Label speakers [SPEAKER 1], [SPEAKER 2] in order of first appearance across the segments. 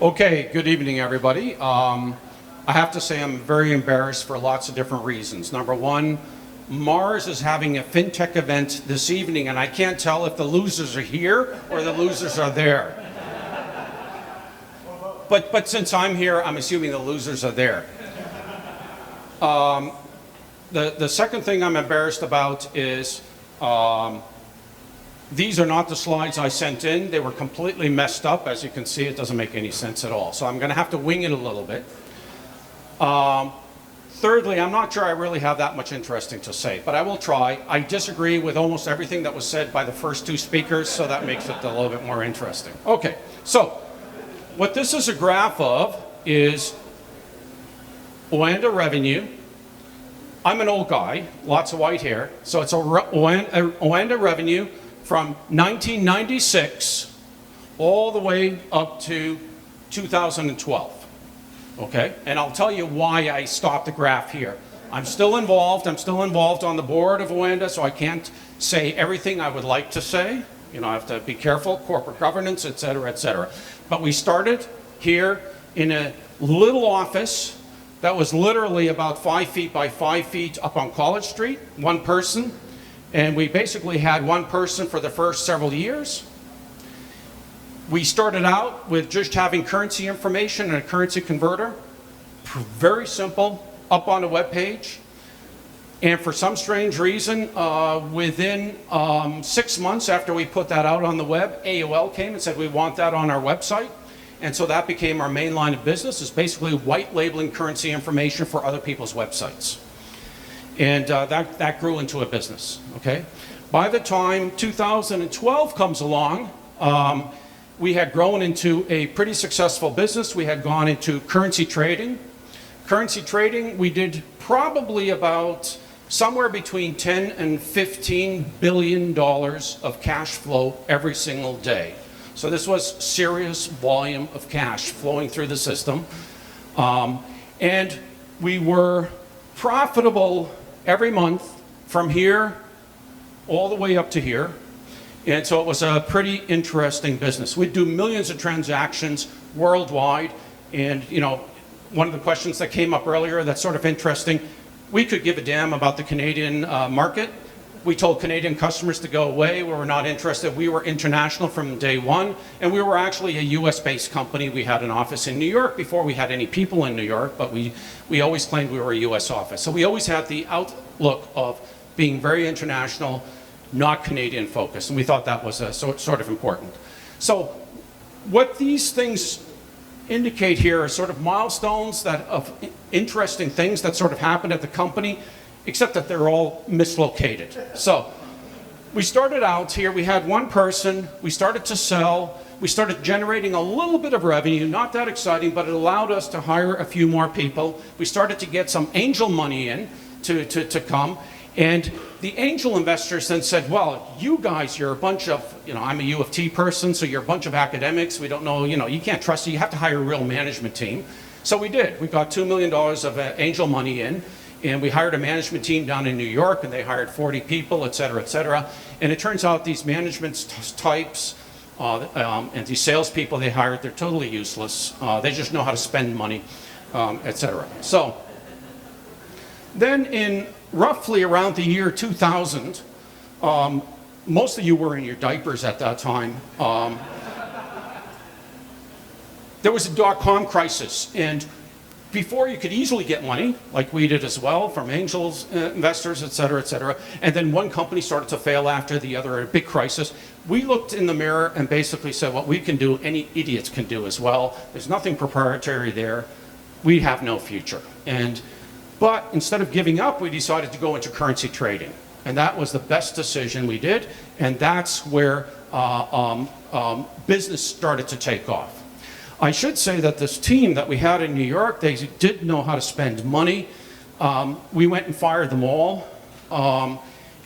[SPEAKER 1] Okay, good evening, everybody. I have to say I'm very embarrassed for lots of different reasons. Number one, Mars is having a Fintech event this evening, and I can't tell if the losers are here or the losers are there. But since I'm here, I'm assuming the losers are there. The second thing I'm embarrassed about is these are not the slides I sent in. They were completely messed up. As you can see, it doesn't make any sense at all. So I'm going to have to wing it a little bit. Thirdly, I'm not sure I really have that much interesting to say, but I will try. I disagree with almost everything that was said by the first two speakers, so that makes it a little bit more interesting. Okay, so what this is a graph of is OANDA revenue. I'm an old guy, lots of white hair, so it's OANDA revenue from 1996 all the way up to 2012, okay? And I'll tell you why I stopped the graph here. I'm still involved on the board of OANDA, so I can't say everything I would like to say. You know, I have to be careful, corporate governance, et cetera, et cetera. But we started here in a little office that was literally about 5 feet by 5 feet up on College Street, one person. And we basically had one person for the first several years. We started out with just having currency information and a currency converter. Very simple, up on a web page. And for some strange reason, within 6 months after we put that out on the web, AOL came and said, we want that on our website. And so that became our main line of business, is basically white labeling currency information for other people's websites. And that grew into a business, okay? By the time 2012 comes along, we had grown into a pretty successful business. We had gone into currency trading. Currency trading, we did probably about somewhere between 10 and $15 billion of cash flow every single day. So this was serious volume of cash flowing through the system. And we were profitable every month from here all the way up to here. And so it was a pretty interesting business. We'd do millions of transactions worldwide. And you know, one of the questions that came up earlier that's sort of interesting, we could give a damn about the Canadian market. We told Canadian customers to go away. We were not interested. We were international from day one, and we were actually a US-based company. We had an office in New York before we had any people in New York, but we always claimed we were a US office. So we always had the outlook of being very international, not Canadian focused, and we thought that was sort of important. So what these things indicate here are sort of milestones of interesting things that sort of happened at the company, except that they're all mislocated. So we started out here, we had one person, we started to sell, we started generating a little bit of revenue, not that exciting, but it allowed us to hire a few more people. We started to get some angel money in to come, and the angel investors then said, well, you guys, you're a bunch of, you know, I'm a U of T person, so you're a bunch of academics, we don't know, you know, you can't trust it, you have to hire a real management team. So we did. We got $2 million of angel money in, and we hired a management team down in New York, and they hired 40 people, et cetera, et cetera. And it turns out these management types and these salespeople they hired, they're totally useless. They just know how to spend money, et cetera. So then in roughly around the year 2000, most of you were in your diapers at that time, there was a dot-com crisis. And before, you could easily get money, like we did as well, from angels, investors, et cetera, and then one company started to fail after the other, a big crisis. We looked in the mirror and basically said, what we can do, any idiots can do as well. There's nothing proprietary there. We have no future. But instead of giving up, we decided to go into currency trading. And that was the best decision we did, and that's where business started to take off. I should say that this team that we had in New York, they did know how to spend money. We went and fired them all.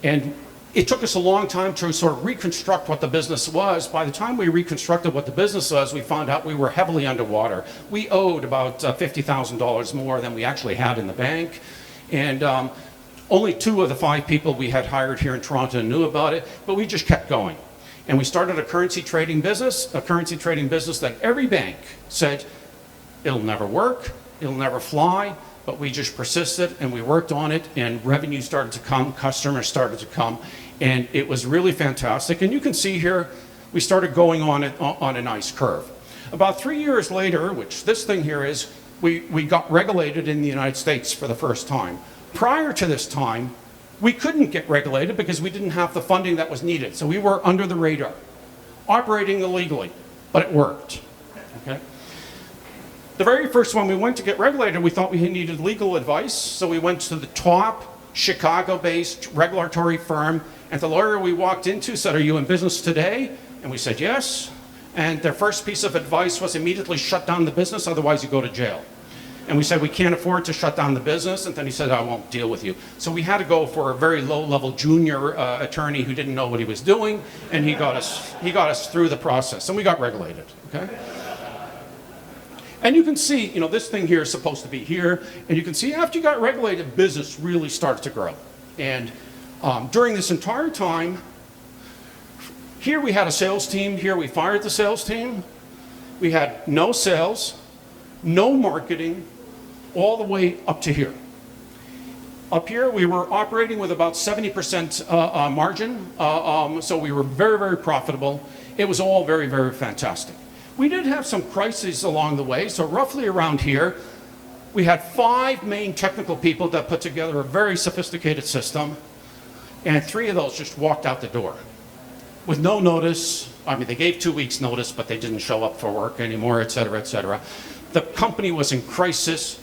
[SPEAKER 1] And it took us a long time to sort of reconstruct what the business was. By the time we reconstructed what the business was, we found out we were heavily underwater. We owed about $50,000 more than we actually had in the bank. And only 2 of the 5 people we had hired here in Toronto knew about it, but we just kept going. And we started a currency trading business that every bank said, it'll never work, it'll never fly, but we just persisted and we worked on it, and revenue started to come, customers started to come, and it was really fantastic. And you can see here, we started going on a nice curve. About 3 years later, which this thing here is, we got regulated in the United States for the first time. Prior to this time, we couldn't get regulated because we didn't have the funding that was needed. So we were under the radar, operating illegally, but it worked, okay? The very first one we went to get regulated, we thought we needed legal advice. So we went to the top Chicago-based regulatory firm, and the lawyer we walked into said, "Are you in business today?" And we said, "Yes." And their first piece of advice was immediately shut down the business, otherwise you go to jail. And we said, "We can't afford to shut down the business." And then he said, "I won't deal with you." So we had to go for a very low-level junior attorney who didn't know what he was doing, and he got us through the process, and we got regulated, okay? And you can see, you know, this thing here is supposed to be here, and you can see after you got regulated, business really started to grow. And during this entire time, here we had a sales team, here we fired the sales team. We had no sales, no marketing, all the way up to here. Up here, we were operating with about 70% margin, so we were very, very profitable. It was all very, very fantastic. We did have some crises along the way, so roughly around here, we had 5 main technical people that put together a very sophisticated system, and 3 of those just walked out the door with no notice. I mean, they gave 2 weeks notice, but they didn't show up for work anymore, et cetera, et cetera. The company was in crisis.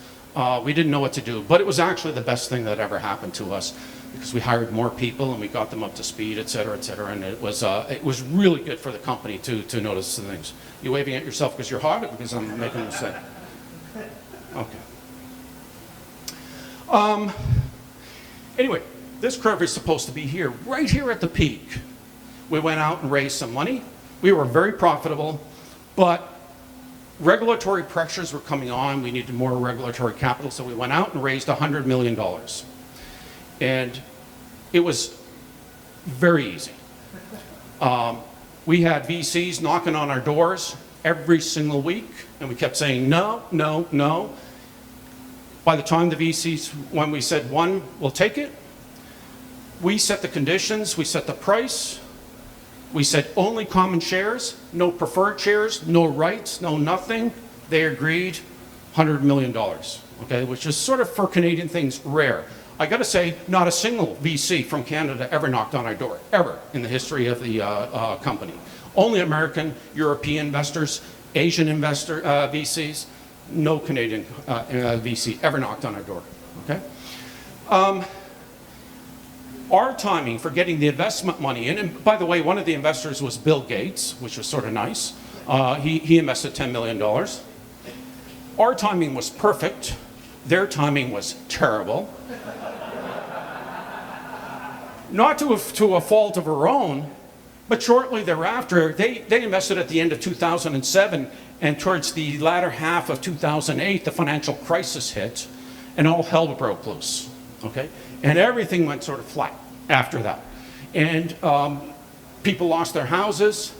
[SPEAKER 1] We didn't know what to do, but it was actually the best thing that ever happened to us because we hired more people and we got them up to speed, et cetera, and it was really good for the company to notice the things. You waving at yourself because you're hot or because I'm making a mistake? Okay. Anyway, this curve is supposed to be here, right here at the peak. We went out and raised some money. We were very profitable, but regulatory pressures were coming on. We needed more regulatory capital, so we went out and raised $100 million. And it was very easy. We had VCs knocking on our doors every single week, and we kept saying, no, no, no. By the time the VCs, when we said one, we'll take it, we set the conditions, we set the price, we said only common shares, no preferred shares, no rights, no nothing. They agreed, $100 million, okay, which is sort of for Canadian things rare. I got to say, not a single VC from Canada ever knocked on our door, ever in the history of the company. Only American, European investors, Asian investor VCs, no Canadian VC ever knocked on our door, okay? Our timing for getting the investment money in, and by the way, one of the investors was Bill Gates, which was sort of nice. He invested $10 million. Our timing was perfect. Their timing was terrible. Not to a fault of our own, but shortly thereafter, they invested at the end of 2007, and towards the latter half of 2008, the financial crisis hit, and all hell broke loose, okay? And everything went sort of flat after that. And people lost their houses.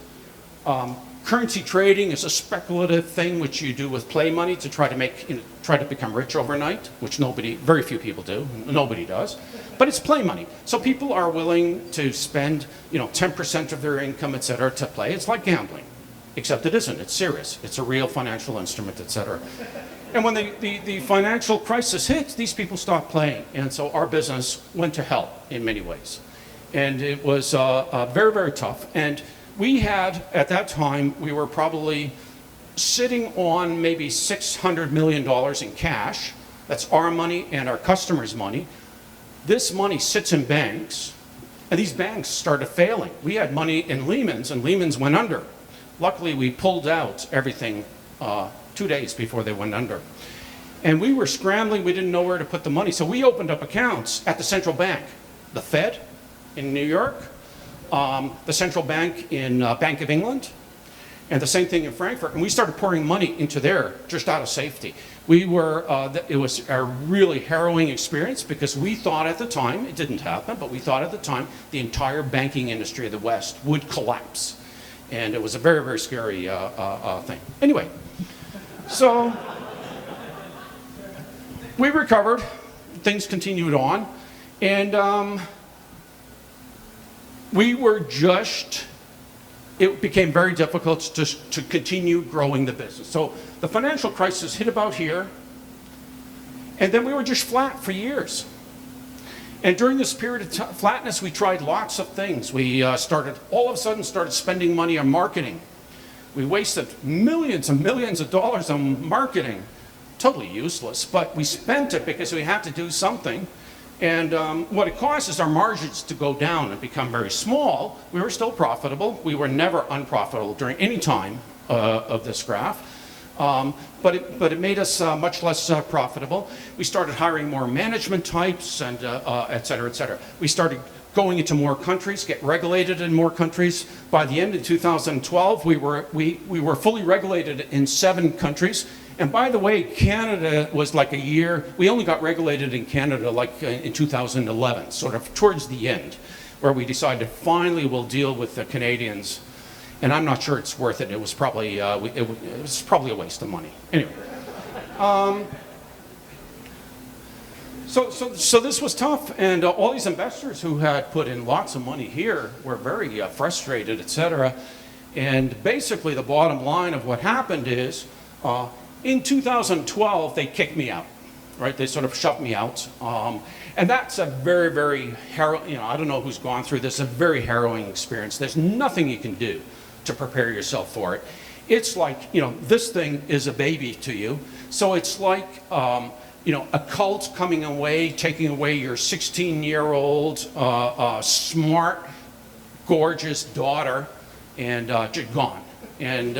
[SPEAKER 1] Currency trading is a speculative thing which you do with play money to try to become rich overnight, which very few people do. Nobody does. But it's play money. So people are willing to spend, 10% of their income, et cetera, to play. It's like gambling, except it isn't. It's serious. It's a real financial instrument, et cetera. And when the financial crisis hit, these people stopped playing. And so our business went to hell in many ways. And it was very, very tough. And we had, at that time, we were probably sitting on maybe $600 million in cash. That's our money and our customers' money. This money sits in banks, and these banks started failing. We had money in Lehman's, and Lehman's went under. Luckily, we pulled out everything 2 days before they went under. And we were scrambling. We didn't know where to put the money. So we opened up accounts at the central bank, the Fed in New York, the central bank in Bank of England, And the same thing in Frankfurt. And we started pouring money into there just out of safety. We were, it was a really harrowing experience because we thought at the time, it didn't happen, but we thought at the time the entire banking industry of the West would collapse. And it was a very, very scary thing. Anyway, so we recovered, things continued on, and we were just, it became very difficult to continue growing the business. So the financial crisis hit about here, and then we were just flat for years. And during this period of flatness, we tried lots of things. We all of a sudden started spending money on marketing. We wasted millions and millions of dollars on marketing. Totally useless, but we spent it because we had to do something. And what it caused is our margins to go down and become very small. We were still profitable. We were never unprofitable during any time of this graph. But it made us much less profitable. We started hiring more management types and et cetera, et cetera. We started going into more countries, get regulated in more countries. By the end of 2012, we were fully regulated in 7 countries. And by the way, Canada was like a year, we only got regulated in Canada like in 2011, sort of towards the end, where we decided finally we'll deal with the Canadians. And I'm not sure it's worth it. It was probably a waste of money. Anyway. So this was tough, and all these investors who had put in lots of money here were very frustrated, et cetera. And basically the bottom line of what happened is, in 2012, they kicked me out, right? They sort of shoved me out. And that's a very, very harrowing, I don't know who's gone through this, a very harrowing experience. There's nothing you can do to prepare yourself for it. It's like, this thing is a baby to you. So it's like, a cult coming away, taking away your 16-year-old, smart, gorgeous daughter, and just gone. And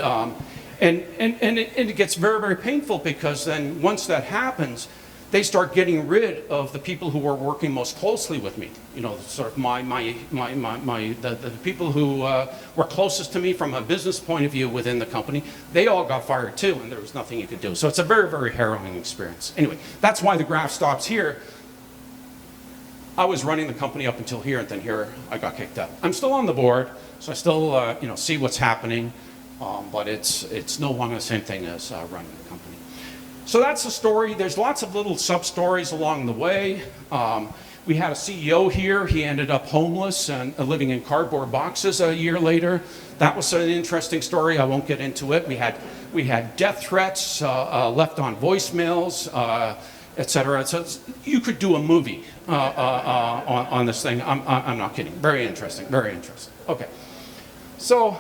[SPEAKER 1] it gets very, very painful because then once that happens, they start getting rid of the people who were working most closely with me. Sort of the people who were closest to me from a business point of view within the company. They all got fired too, and there was nothing you could do. So it's a very, very harrowing experience. Anyway, that's why the graph stops here. I was running the company up until here, and then here I got kicked out. I'm still on the board, so I still see what's happening. But it's no longer the same thing as running the company. So that's the story. There's lots of little sub-stories along the way. We had a CEO here. He ended up homeless and living in cardboard boxes a year later. That was an interesting story. I won't get into it. We had death threats left on voicemails, et cetera. So you could do a movie on this thing. I'm not kidding. Very interesting. Very interesting. Okay. So,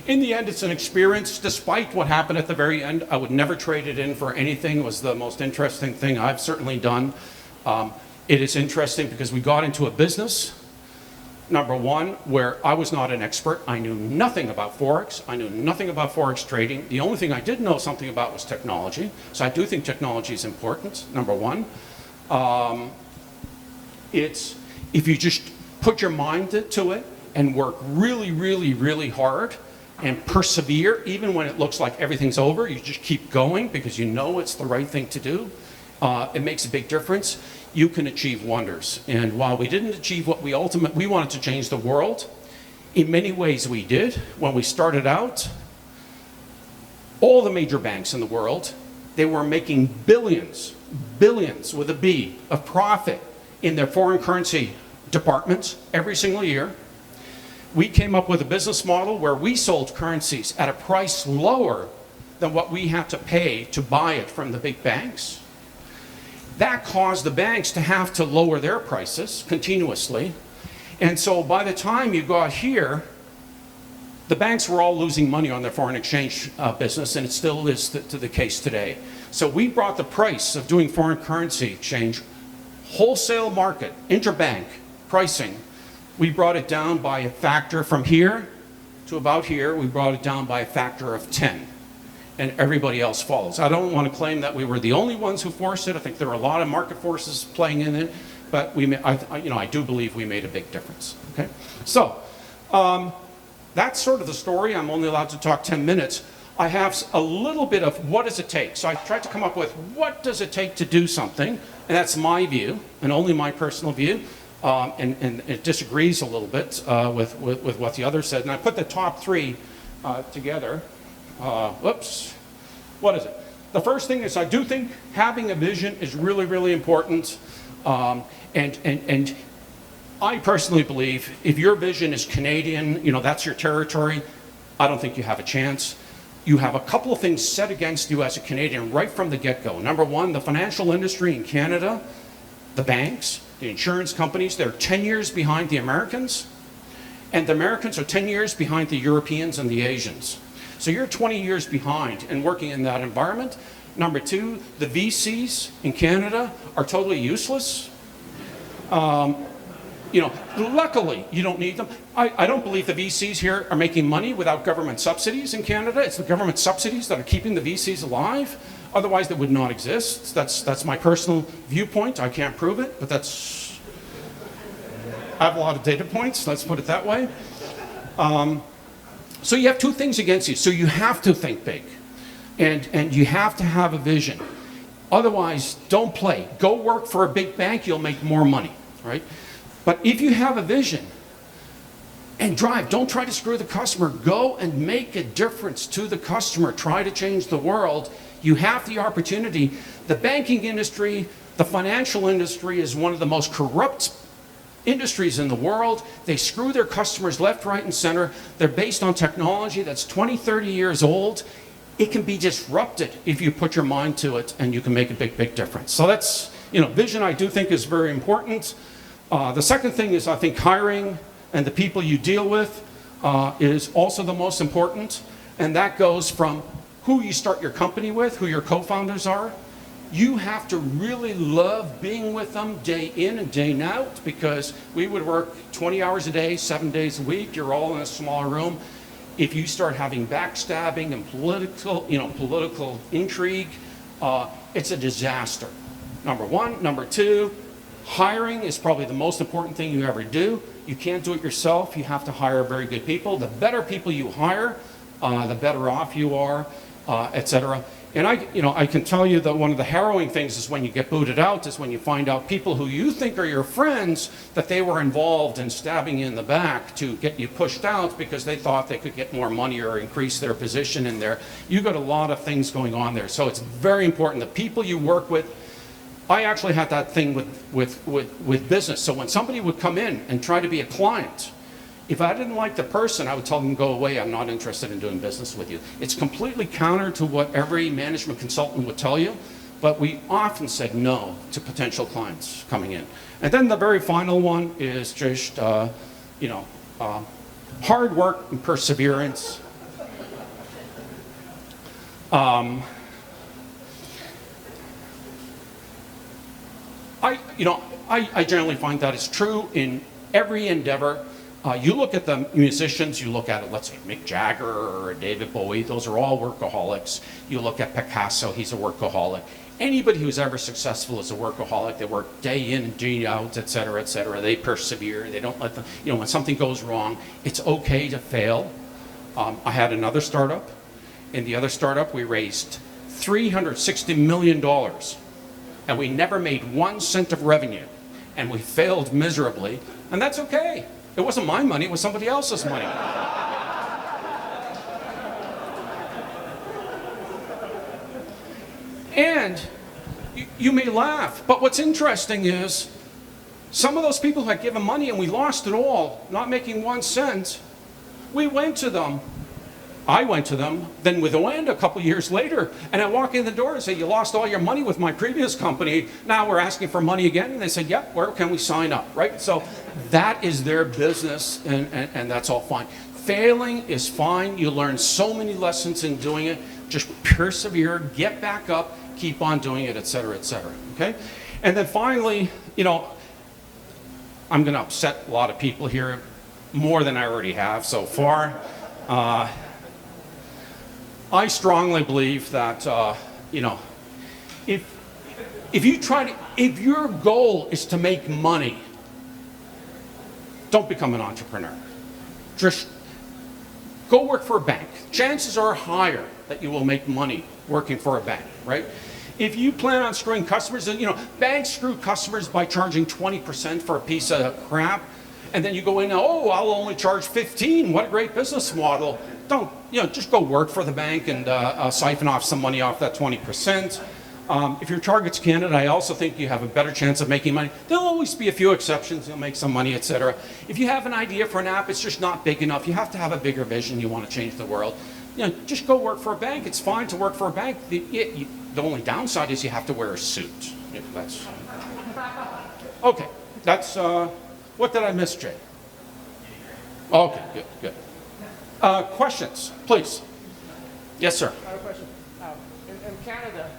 [SPEAKER 1] in the end, it's an experience. Despite what happened at the very end, I would never trade it in for anything. It was the most interesting thing I've certainly done. It is interesting because we got into a business, number one, where I was not an expert. I knew nothing about Forex. I knew nothing about Forex trading. The only thing I did know something about was technology. So I do think technology is important, number one. If you just put your mind to it and work really, really, really hard, and persevere, even when it looks like everything's over, you just keep going because you know it's the right thing to do. It makes a big difference. You can achieve wonders. And while we didn't achieve what we wanted to change the world, in many ways we did. When we started out, all the major banks in the world, they were making billions with a B, of profit in their foreign currency departments every single year. We came up with a business model where we sold currencies at a price lower than what we had to pay to buy it from the big banks. That caused the banks to have to lower their prices continuously. And so by the time you got here, the banks were all losing money on their foreign exchange business, and it still is to the case today. So we brought the price of doing foreign currency exchange, wholesale market, interbank pricing, we brought it down by a factor from here to about here. We brought it down by a factor of 10. And everybody else follows. I don't want to claim that we were the only ones who forced it. I think there were a lot of market forces playing in it. But I do believe we made a big difference. Okay? So, that's sort of the story. I'm only allowed to talk 10 minutes. I have a little bit of what does it take. So I tried to come up with what does it take to do something, and that's my view, and only my personal view. And it disagrees a little bit with what the others said. And I put the top three together. Whoops. What is it? The first thing is I do think having a vision is really, really important. And I personally believe if your vision is Canadian, that's your territory, I don't think you have a chance. You have a couple of things set against you as a Canadian right from the get-go. Number one, the financial industry in Canada, the banks, the insurance companies, they're 10 years behind the Americans, and the Americans are 10 years behind the Europeans and the Asians. So you're 20 years behind and working in that environment. Number two, the VCs in Canada are totally useless. Luckily, you don't need them. I don't believe the VCs here are making money without government subsidies in Canada. It's the government subsidies that are keeping the VCs alive. Otherwise, they would not exist. That's my personal viewpoint. I can't prove it, but I have a lot of data points, let's put it that way. So you have two things against you. So you have to think big, and you have to have a vision. Otherwise, don't play. Go work for a big bank, you'll make more money, right? But if you have a vision and drive, don't try to screw the customer. Go and make a difference to the customer. Try to change the world. You have the opportunity. The banking industry, the financial industry is one of the most corrupt industries in the world. They screw their customers left, right, and center. They're based on technology that's 20, 30 years old. It can be disrupted if you put your mind to it, and you can make a big, big difference. So that's, vision I do think is very important. The second thing is I think hiring and the people you deal with is also the most important. And that goes from who you start your company with, who your co-founders are. You have to really love being with them day in and day out, because we would work 20 hours a day, 7 days a week. You're all in a small room. If you start having backstabbing and political intrigue, it's a disaster. Number one. Number two, hiring is probably the most important thing you ever do. You can't do it yourself. You have to hire very good people. The better people you hire, the better off you are, etc. And I can tell you that one of the harrowing things is when you get booted out, is when you find out people who you think are your friends, that they were involved in stabbing you in the back to get you pushed out because they thought they could get more money or increase their position in there. You've got a lot of things going on there. So it's very important. The people you work with, I actually had that thing with business. So when somebody would come in and try to be a client, if I didn't like the person, I would tell them, go away, I'm not interested in doing business with you. It's completely counter to what every management consultant would tell you, but we often said no to potential clients coming in. And then the very final one is just, hard work and perseverance. I generally find that is true in every endeavor. You look at the musicians, you look at it, let's say Mick Jagger or David Bowie, those are all workaholics. You look at Picasso, he's a workaholic. Anybody who's ever successful is a workaholic. They work day in and day out, et cetera, et cetera. They persevere, they don't let them, when something goes wrong, it's okay to fail. I had another startup. In the other startup, we raised $360 million, and we never made 1 cent of revenue, and we failed miserably, and that's okay. It wasn't my money, it was somebody else's money. And you may laugh, but what's interesting is some of those people who had given money and we lost it all, not making 1 cent, we went to them. I went to them, then with OANDA a couple years later, and I walk in the door and say, you lost all your money with my previous company, now we're asking for money again, and they said, yeah, where can we sign up, right? So that is their business, and that's all fine. Failing is fine. You learn so many lessons in doing it. Just persevere, get back up, keep on doing it, et cetera, okay? And then finally, I'm gonna upset a lot of people here, more than I already have so far. I strongly believe that, if your goal is to make money, don't become an entrepreneur. Just go work for a bank. Chances are higher that you will make money working for a bank, right? If you plan on screwing customers, and banks screw customers by charging 20% for a piece of crap, and then you go in, oh, I'll only charge 15. What a great business model. Don't, just go work for the bank and siphon off some money off that 20%. If your target's Canada, I also think you have a better chance of making money. There'll always be a few exceptions. You'll make some money, etc. If you have an idea for an app, it's just not big enough. You have to have a bigger vision. You want to change the world. Just go work for a bank. It's fine to work for a bank. The only downside is you have to wear a suit. That's okay. That's what did I miss, Jay? Okay, good. Questions, please. Yes, sir.
[SPEAKER 2] I have a question. In Canada,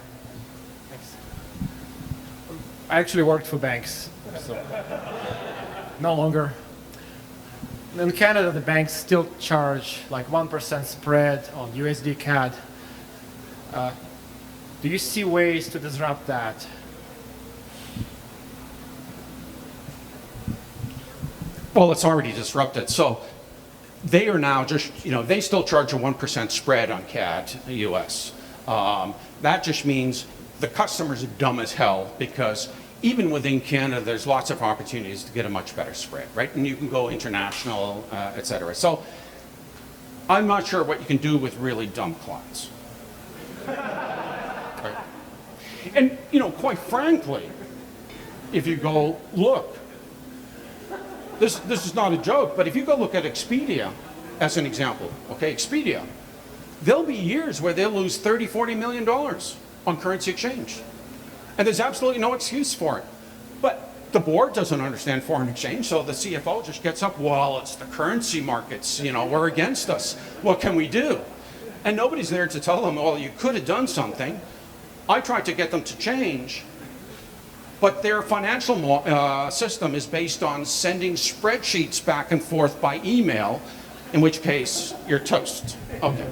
[SPEAKER 2] I actually worked for banks, so no longer. In Canada, the banks still charge like 1% spread on USD CAD. Do you see ways to disrupt that?
[SPEAKER 1] Well, it's already disrupted. So they are now just, they still charge a 1% spread on CAD US. That just means the customers are dumb as hell because even within Canada, there's lots of opportunities to get a much better spread, right? And you can go international, et cetera. So I'm not sure what you can do with really dumb clients. Right? And, quite frankly, if you go, look, this is not a joke, but if you go look at Expedia as an example, okay, Expedia, there'll be years where they'll lose $30, $40 million on currency exchange. And there's absolutely no excuse for it. But the board doesn't understand foreign exchange, so the CFO just gets up, well, it's the currency markets, we're against us. What can we do? And nobody's there to tell them, well, you could have done something. I tried to get them to change, but their financial system is based on sending spreadsheets back and forth by email, in which case you're toast. Okay.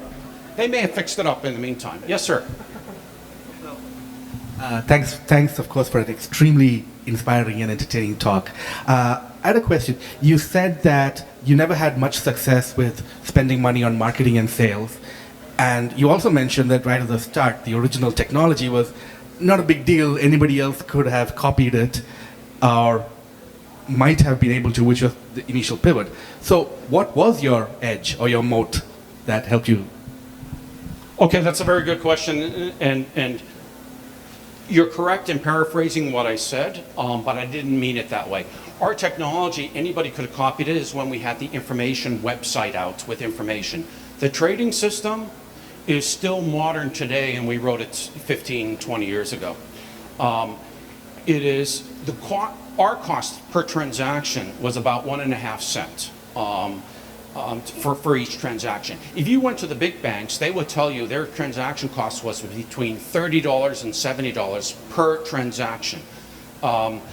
[SPEAKER 1] They may have fixed it up in the meantime. Yes, sir.
[SPEAKER 3] Thanks, of course, for an extremely inspiring and entertaining talk. I had a question. You said that you never had much success with spending money on marketing and sales. And you also mentioned that right at the start, the original technology was not a big deal. Anybody else could have copied it or might have been able to, which was the initial pivot. So what was your edge or your moat that helped you?
[SPEAKER 1] Okay, that's a very good question. And you're correct in paraphrasing what I said, but I didn't mean it that way. Our technology, anybody could have copied it, is when we had the information website out with information. The trading system is still modern today, and we wrote it 15, 20 years ago. It is, our cost per transaction was about 1.5 cents for each transaction. If you went to the big banks, they would tell you their transaction cost was between $30 and $70 per transaction.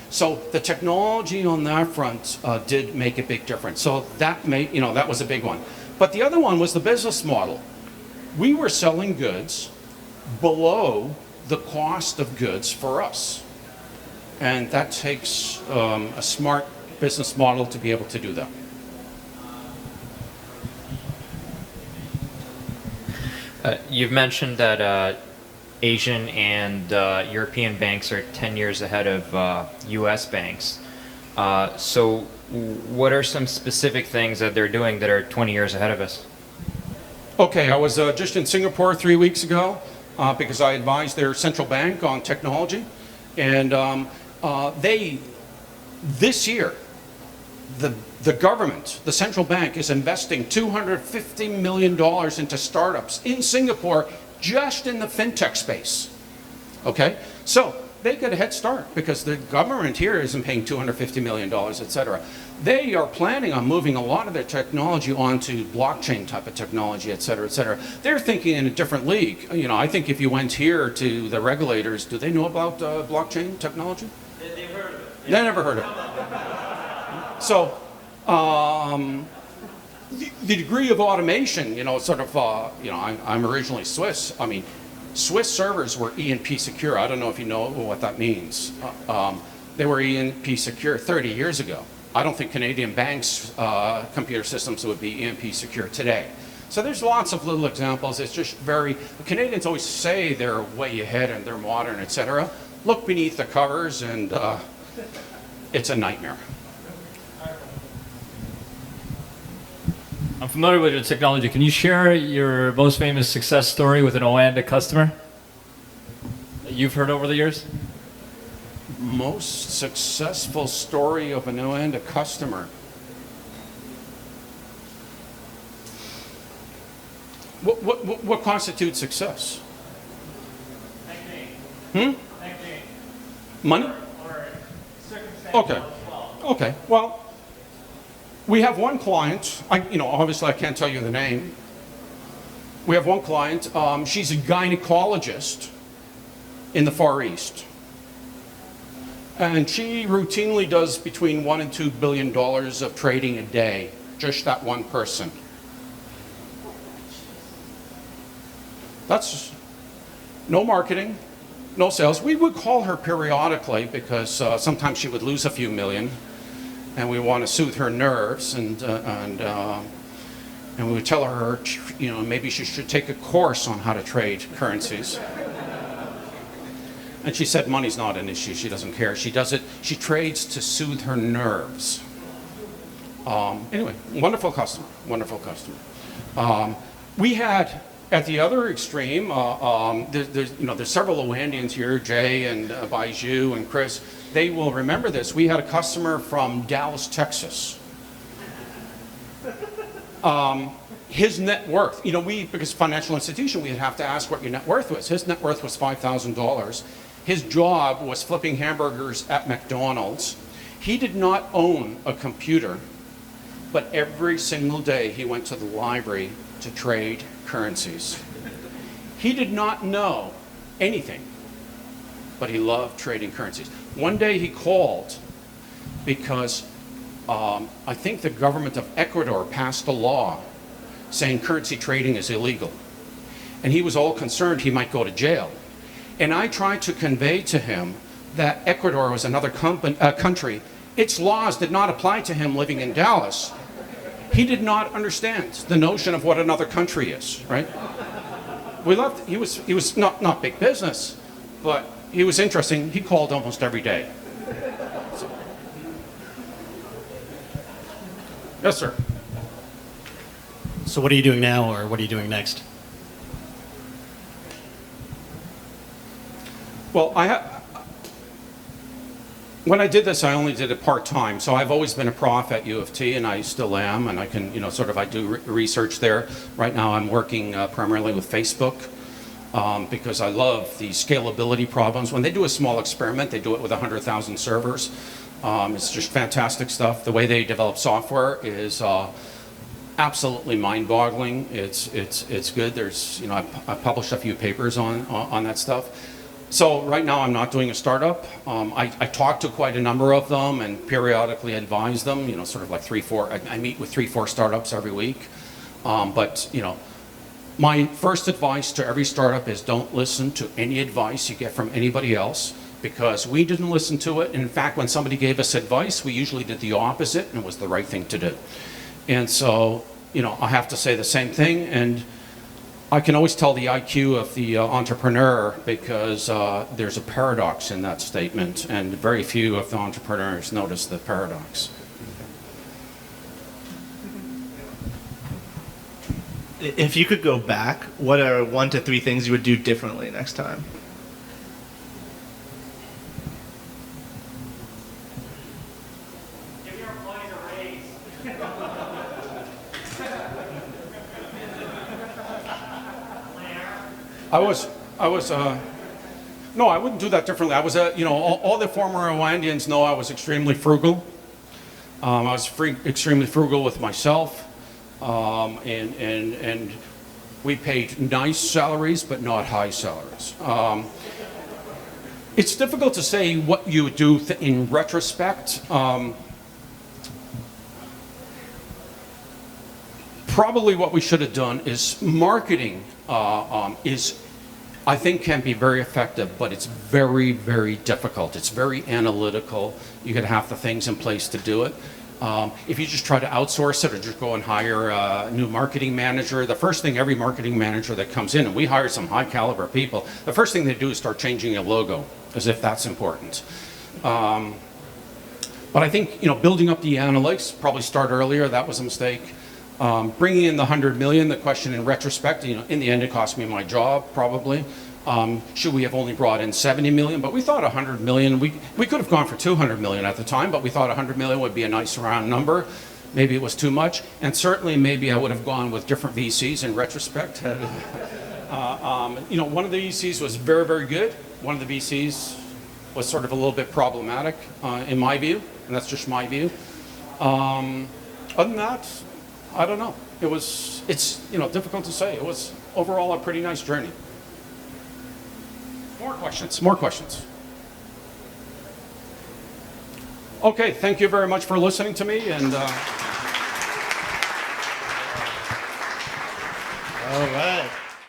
[SPEAKER 1] So the technology on that front did make a big difference. So that that was a big one. But the other one was the business model. We were selling goods below the cost of goods for us. And that takes a smart business model to be able to do that.
[SPEAKER 4] You've mentioned that Asian and European banks are 10 years ahead of US banks. So what are some specific things that they're doing that are 20 years ahead of us?
[SPEAKER 1] Okay, I was just in Singapore 3 weeks ago because I advised their central bank on technology. And this year, the government, the central bank, is investing $250 million into startups in Singapore just in the fintech space. Okay, so they get a head start because the government here isn't paying $250 million, etc. They are planning on moving a lot of their technology onto blockchain type of technology, etc., etc. They're thinking in a different league. I think if you went here to the regulators, do they know about blockchain technology?
[SPEAKER 5] They've heard of it.
[SPEAKER 1] They never heard of it. So the degree of automation, I'm originally Swiss. I mean, Swiss servers were E&P secure. I don't know if you know what that means. They were E&P secure 30 years ago. I don't think Canadian banks' computer systems would be E&P secure today. So there's lots of little examples. It's just very, the Canadians always say they're way ahead and they're modern, etc. Look beneath the covers and it's a nightmare.
[SPEAKER 5] I'm familiar with your technology. Can you share your most famous success story with an OANDA customer that you've heard over the years?
[SPEAKER 1] Most successful story of an OANDA customer. What constitutes success? Money? Okay. Okay. Well, we have one client. Obviously, I can't tell you the name. We have one client. She's a gynecologist in the Far East, and she routinely does between $1 and $2 billion of trading a day. Just that one person. That's no marketing, no sales. We would call her periodically because sometimes she would lose a few million, and we want to soothe her nerves, and we would tell her, maybe she should take a course on how to trade currencies. And she said money's not an issue. She doesn't care. She does it. She trades to soothe her nerves. Anyway, wonderful customer. Wonderful customer. We had. At the other extreme, there's several OANDians here, Jay and Baiju and Chris. They will remember this. We had a customer from Dallas, Texas. His net worth, because financial institution, we'd have to ask what your net worth was. His net worth was $5,000. His job was flipping hamburgers at McDonald's. He did not own a computer, but every single day he went to the library to trade currencies. He did not know anything, but he loved trading currencies. One day he called because I think the government of Ecuador passed a law saying currency trading is illegal. And he was all concerned he might go to jail. And I tried to convey to him that Ecuador was another country. Its laws did not apply to him living in Dallas. He did not understand the notion of what another country is, right? We loved, he was not big business, but he was interesting. He called almost every day. So. Yes, sir.
[SPEAKER 6] So what are you doing now, or what are you doing next?
[SPEAKER 1] Well, when I did this, I only did it part-time. So I've always been a prof at U of T, and I still am, and I can, I do research there. Right now I'm working primarily with Facebook because I love the scalability problems. When they do a small experiment, they do it with 100,000 servers. It's just fantastic stuff. The way they develop software is absolutely mind-boggling. It's good. There's, I've published a few papers on that stuff. So right now I'm not doing a startup. I talk to quite a number of them and periodically advise them, sort of like 3-4, I meet with 3-4 startups every week. My first advice to every startup is don't listen to any advice you get from anybody else, because we didn't listen to it. And in fact, when somebody gave us advice, we usually did the opposite, and it was the right thing to do. And so, I have to say the same thing. And I can always tell the IQ of the entrepreneur because there's a paradox in that statement, and very few of the entrepreneurs notice the paradox.
[SPEAKER 6] If you could go back, what are 1 to 3 things you would do differently next time?
[SPEAKER 5] Give your employees a raise.
[SPEAKER 1] No, I wouldn't do that differently. I was, all the former OANDians know I was extremely frugal. I was extremely frugal with myself, and we paid nice salaries, but not high salaries. It's difficult to say what you would do in retrospect. Probably what we should have done is marketing I think can be very effective, but it's very, very difficult. It's very analytical. You got to have the things in place to do it. If you just try to outsource it or just go and hire a new marketing manager, the first thing every marketing manager that comes in, and we hire some high caliber people, the first thing they do is start changing a logo, as if that's important. But I think, building up the analytics, probably start earlier, that was a mistake. Bringing in the 100 million, the question in retrospect, in the end it cost me my job, probably. Should we have only brought in 70 million? But we thought 100 million, we could have gone for 200 million at the time, but we thought 100 million would be a nice round number. Maybe it was too much. And certainly maybe I would have gone with different VCs in retrospect. One of the VCs was very, very good. One of the VCs was sort of a little bit problematic, in my view, and that's just my view. Other than that, I don't know. It's difficult to say. It was overall a pretty nice journey. More questions. Okay, thank you very much for listening to me, and
[SPEAKER 6] All right.